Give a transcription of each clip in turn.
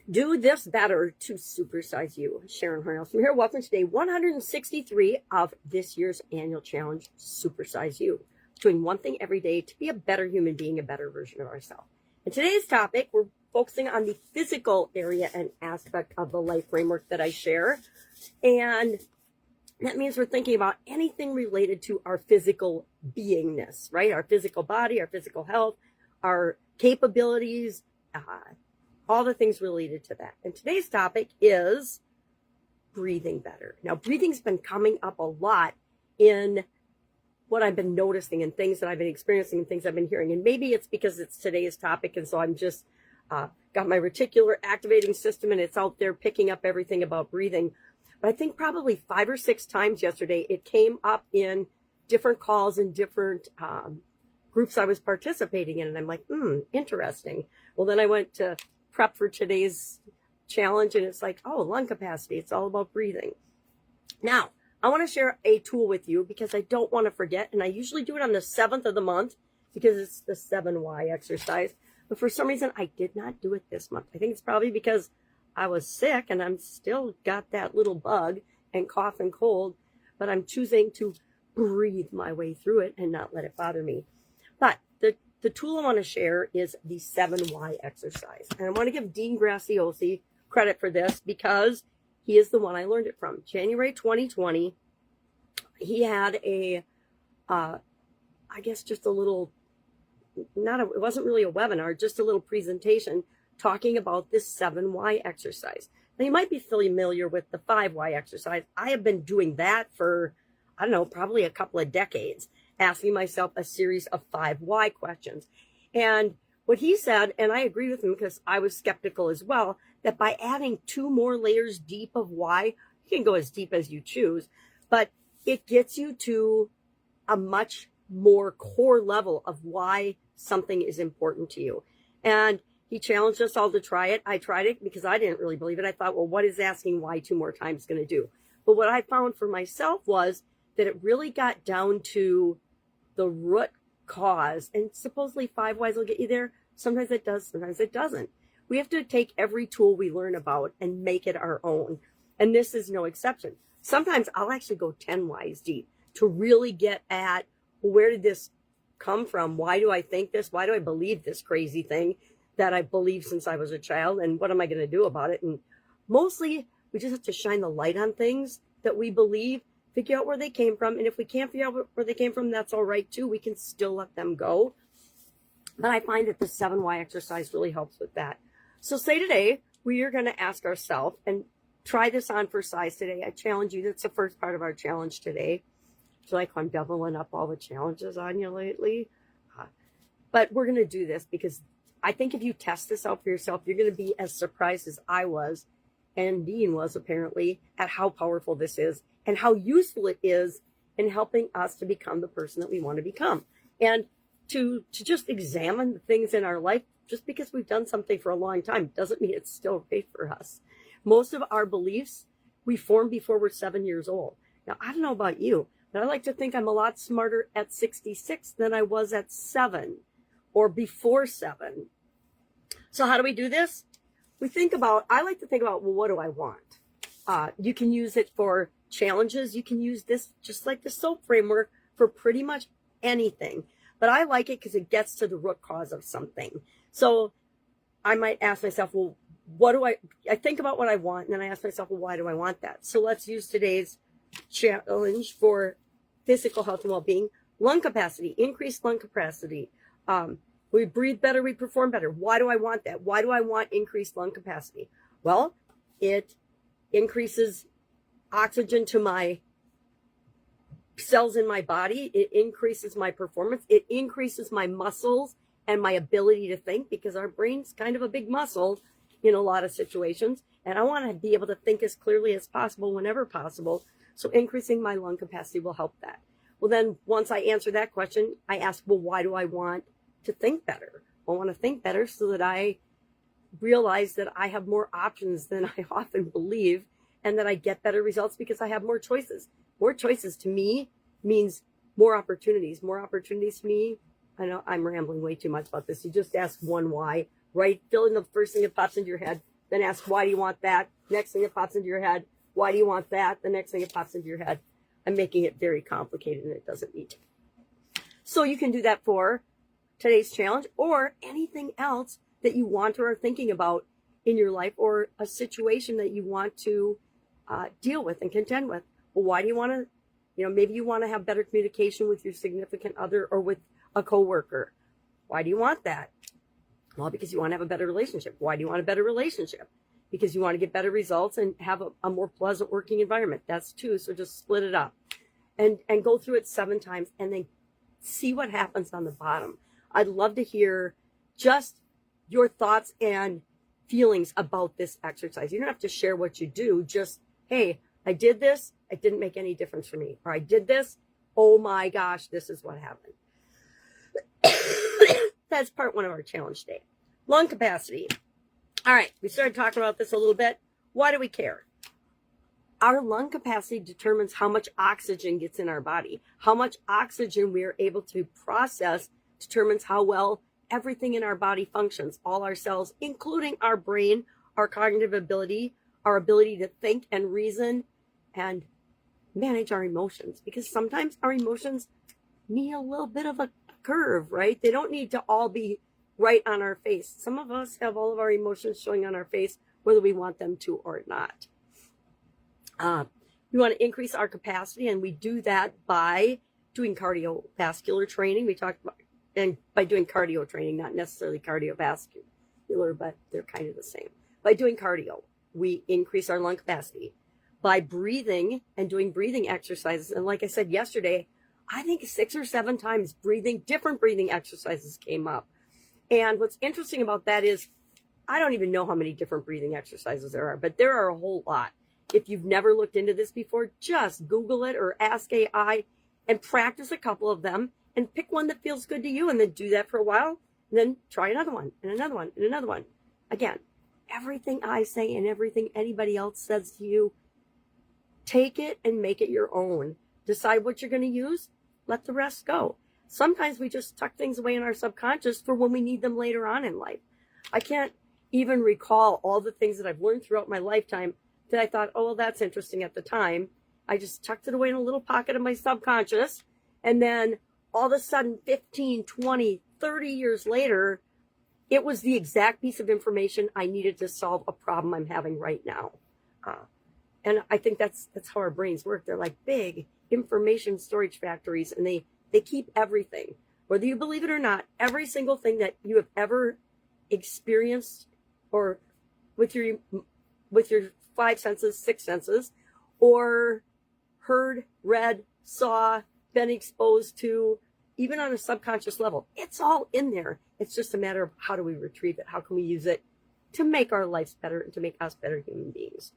Do this better to supersize you. Sharon Horne-Ellstrom here. Welcome to day 163 of this year's annual challenge, Supersize You. Doing one thing every day to be a better human being, a better version of ourselves. In today's topic, we're focusing on the physical area and aspect of the life framework that I share. And that means we're thinking about anything related to our physical beingness, right? Our physical body, our physical health, our capabilities, all the things related to that. And today's topic is breathing better. Now, breathing's been coming up a lot in what I've been noticing and things that I've been experiencing and things I've been hearing. And maybe it's because it's today's topic, and so I'm just got my reticular activating system and it's out there picking up everything about breathing. But I think probably 5 or 6 times yesterday it came up in different calls and different groups I was participating in. And I'm like, interesting. Well, then I went to prep for today's challenge and it's like, oh, lung capacity. It's all about breathing. Now, I want to share a tool with you because I don't want to forget. And I usually do it on the 7th of the month because it's the 7Y exercise. But for some reason, I did not do it this month. I think it's probably because I was sick and I'm still got that little bug and cough and cold, but I'm choosing to breathe my way through it and not let it bother me. But the tool I want to share is the 7Y exercise. And I want to give Dean Graziosi credit for this because he is the one I learned it from. January 2020, he had I guess just a little, it wasn't really a webinar, just a little presentation talking about this 7Y exercise. Now, you might be familiar with the 5Y exercise. I have been doing that for, I don't know, probably a couple of decades, asking myself a series of 5Y questions. And what he said, and I agree with him because I was skeptical as well, that by adding 2 more layers deep of why, you can go as deep as you choose, but it gets you to a much more core level of why something is important to you. And he challenged us all to try it. I tried it because I didn't really believe it. I thought, well, what is asking why 2 more times going to do? But what I found for myself was that it really got down to the root cause. And supposedly 5Ys will get you there. Sometimes it does, sometimes it doesn't. We have to take every tool we learn about and make it our own. And this is no exception. Sometimes I'll actually go 10 Ys deep to really get at, well, where did this come from? Why do I think this? Why do I believe this crazy thing that I've believed since I was a child? And what am I going to do about it? And mostly we just have to shine the light on things that we believe, figure out where they came from. And if we can't figure out where they came from, that's all right too. We can still let them go. But I find that the 7Y exercise really helps with that. So say today, we are going to ask ourselves, and try this on for size today. I challenge you. That's the first part of our challenge today. I feel like I'm doubling up all the challenges on you lately. But we're going to do this because I think if you test this out for yourself, you're going to be as surprised as I was, and Dean was apparently, at how powerful this is and how useful it is in helping us to become the person that we want to become. And to just examine the things in our life, just because we've done something for a long time doesn't mean it's still right for us. Most of our beliefs we form before we're 7 years old. Now, I don't know about you, but I like to think I'm a lot smarter at 66 than I was at 7 or before 7. So how do we do this? I like to think about, well, what do I want? You can use it for challenges. You can use this just like the SOAP framework for pretty much anything. But I like it because it gets to the root cause of something. So I might ask myself, well, I think about what I want, and then I ask myself, well, why do I want that? So let's use today's challenge for physical health and well-being. Lung capacity, increased lung capacity. We breathe better, we perform better. Why do I want that? Why do I want increased lung capacity? Well, it increases oxygen to my cells in my body. It increases my performance. It increases my muscles and my ability to think, because our brain's kind of a big muscle in a lot of situations. And I want to be able to think as clearly as possible whenever possible. So increasing my lung capacity will help that. Well, then once I answer that question, I ask, well, why do I want to think better? I want to think better so that I realize that I have more options than I often believe, and that I get better results because I have more choices. More choices to me means more opportunities. More opportunities to me, I know I'm rambling way too much about this. You just ask one why, right? Fill in the first thing that pops into your head. then ask, why do you want that? Next thing that pops into your head, why do you want that? The next thing that pops into your head. I'm making it very complicated, and it doesn't need to. So you can do that for today's challenge or anything else that you want or are thinking about in your life, or a situation that you want to deal with and contend with. Well, why do you want to, maybe you want to have better communication with your significant other or with a coworker. Why do you want that? Well, because you want to have a better relationship. Why do you want a better relationship? Because you want to get better results and have a more pleasant working environment. That's 2. So just split it up and go through it 7 times and then see what happens on the bottom. I'd love to hear just your thoughts and feelings about this exercise. You don't have to share what you do. Just, hey, I did this. It didn't make any difference for me. Or I did this. Oh my gosh, this is what happened. That's part 1 of our challenge today. Lung capacity. All right, we started talking about this a little bit. Why do we care? Our lung capacity determines how much oxygen gets in our body. How much oxygen we are able to process determines how well everything in our body functions. All our cells, including our brain, our cognitive ability, our ability to think and reason and manage our emotions. Because sometimes our emotions need a little bit of a curve, right? They don't need to all be right on our face. Some of us have all of our emotions showing on our face, whether we want them to or not. We want to increase our capacity, and we do that by doing cardiovascular training. We talked about, and by doing cardio training, not necessarily cardiovascular, but they're kind of the same. By doing cardio, we increase our lung capacity. By breathing and doing breathing exercises, and like I said yesterday, I think 6 or 7 times different breathing exercises came up. And what's interesting about that is I don't even know how many different breathing exercises there are, but there are a whole lot. If you've never looked into this before, just Google it or ask AI and practice a couple of them and pick one that feels good to you, and then do that for a while, and then try another one and another one and another one. Again, everything I say and everything anybody else says to you, take it and make it your own. Decide what you're going to use. Let the rest go. Sometimes we just tuck things away in our subconscious for when we need them later on in life. I can't even recall all the things that I've learned throughout my lifetime that I thought, oh, well, that's interesting at the time. I just tucked it away in a little pocket of my subconscious. And then all of a sudden, 15, 20, 30 years later, it was the exact piece of information I needed to solve a problem I'm having right now. And I think that's how our brains work. They're like big information storage factories, and they keep everything. Whether you believe it or not, every single thing that you have ever experienced, or with your 5 senses, 6 senses, or heard, read, saw, been exposed to, even on a subconscious level, it's all in there. It's just a matter of how do we retrieve it? How can we use it to make our lives better and to make us better human beings?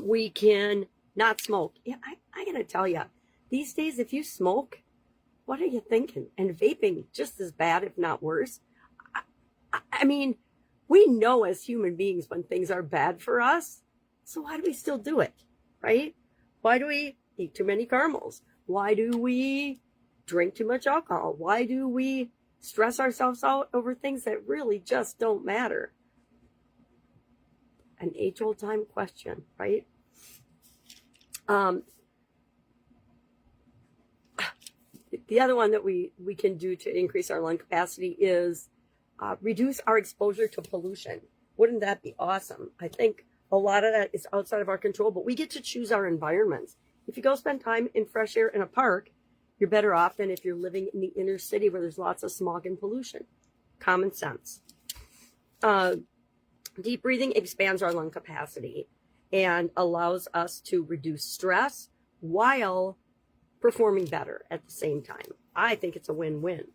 We can not smoke. Yeah, I gotta tell you, these days, if you smoke, what are you thinking? And vaping, just as bad, if not worse. I mean, we know as human beings when things are bad for us. So why do we still do it, right? Why do we eat too many caramels? Why do we drink too much alcohol? Why do we stress ourselves out over things that really just don't matter? An age-old time question, right? The other one that we can do to increase our lung capacity is reduce our exposure to pollution. Wouldn't that be awesome? I think a lot of that is outside of our control, but we get to choose our environments. If you go spend time in fresh air in a park, you're better off than if you're living in the inner city where there's lots of smog and pollution. Common sense. Deep breathing expands our lung capacity and allows us to reduce stress while performing better at the same time. I think it's a win-win.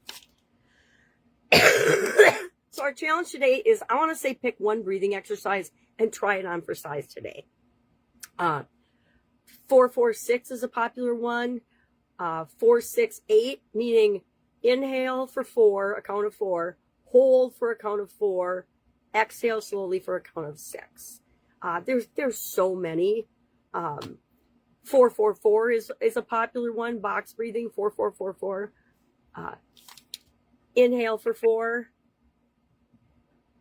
So our challenge today is, I want to say pick one breathing exercise and try it on for size today. 4-4-6 is a popular one. 4-6-8, meaning inhale for 4, a count of 4, hold for a count of 4, exhale slowly for a count of 6. There's so many. 4-4-4 is a popular one. Box breathing, 4-4-4-4. Inhale for 4,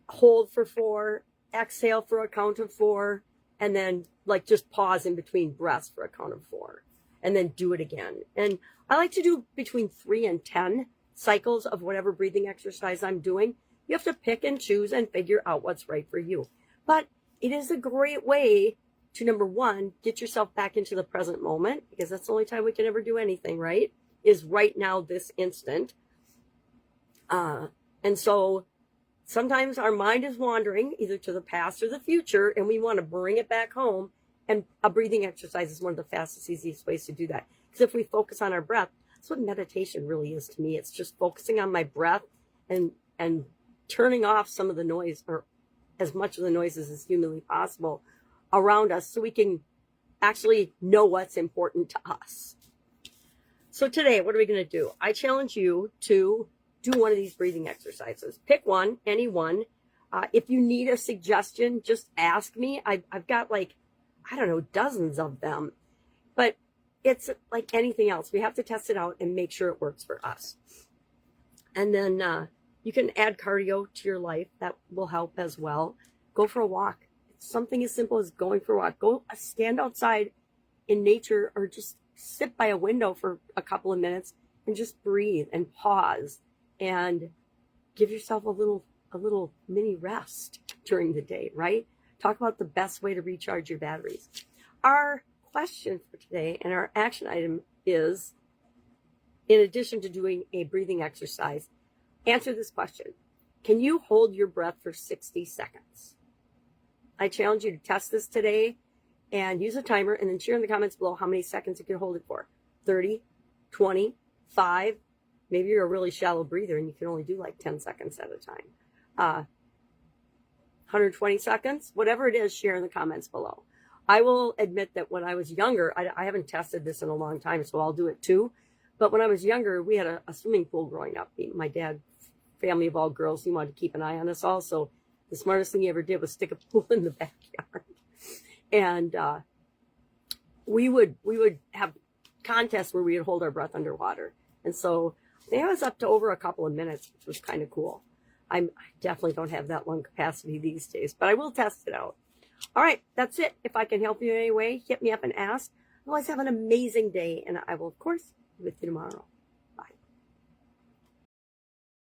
hold for 4, exhale for a count of 4, and then like just pause in between breaths for a count of 4, and then do it again. And I like to do between 3 and 10 cycles of whatever breathing exercise I'm doing. You have to pick and choose and figure out what's right for you. But it is a great way to, number one, get yourself back into the present moment, because that's the only time we can ever do anything, right? Is right now, this instant. And so sometimes our mind is wandering either to the past or the future, and we want to bring it back home. And a breathing exercise is one of the fastest, easiest ways to do that. Because if we focus on our breath, that's what meditation really is to me. It's just focusing on my breath and turning off some of the noise, or as much of the noises as humanly possible around us, so we can actually know what's important to us. So today, what are we going to do? I challenge you to do one of these breathing exercises. Pick one, any one. If you need a suggestion, just ask me. I've got like, I don't know, dozens of them. But it's like anything else. We have to test it out and make sure it works for us. And then you can add cardio to your life. That will help as well. Go for a walk. It's something as simple as going for a walk. Go stand outside in nature, or just sit by a window for a couple of minutes and just breathe and pause and give yourself a little mini rest during the day, right? Talk about the best way to recharge your batteries. Our question for today and our action item is, in addition to doing a breathing exercise, answer this question. Can you hold your breath for 60 seconds? I challenge you to test this today and use a timer, and then share in the comments below how many seconds you can hold it for. 30, 20, 5. Maybe you're a really shallow breather and you can only do like 10 seconds at a time. 120 seconds, whatever it is, share in the comments below. I will admit that when I was younger, I haven't tested this in a long time, so I'll do it too. But when I was younger, we had a swimming pool growing up. My dad, family of all girls, he wanted to keep an eye on us all. So the smartest thing he ever did was stick a pool in the backyard. And we would have contests where we would hold our breath underwater. And so I think I was up to over a couple of minutes, which was kind of cool. I definitely don't have that lung capacity these days, but I will test it out. All right, that's it. If I can help you in any way, hit me up and ask. Otherwise, have an amazing day, and I will, of course, be with you tomorrow.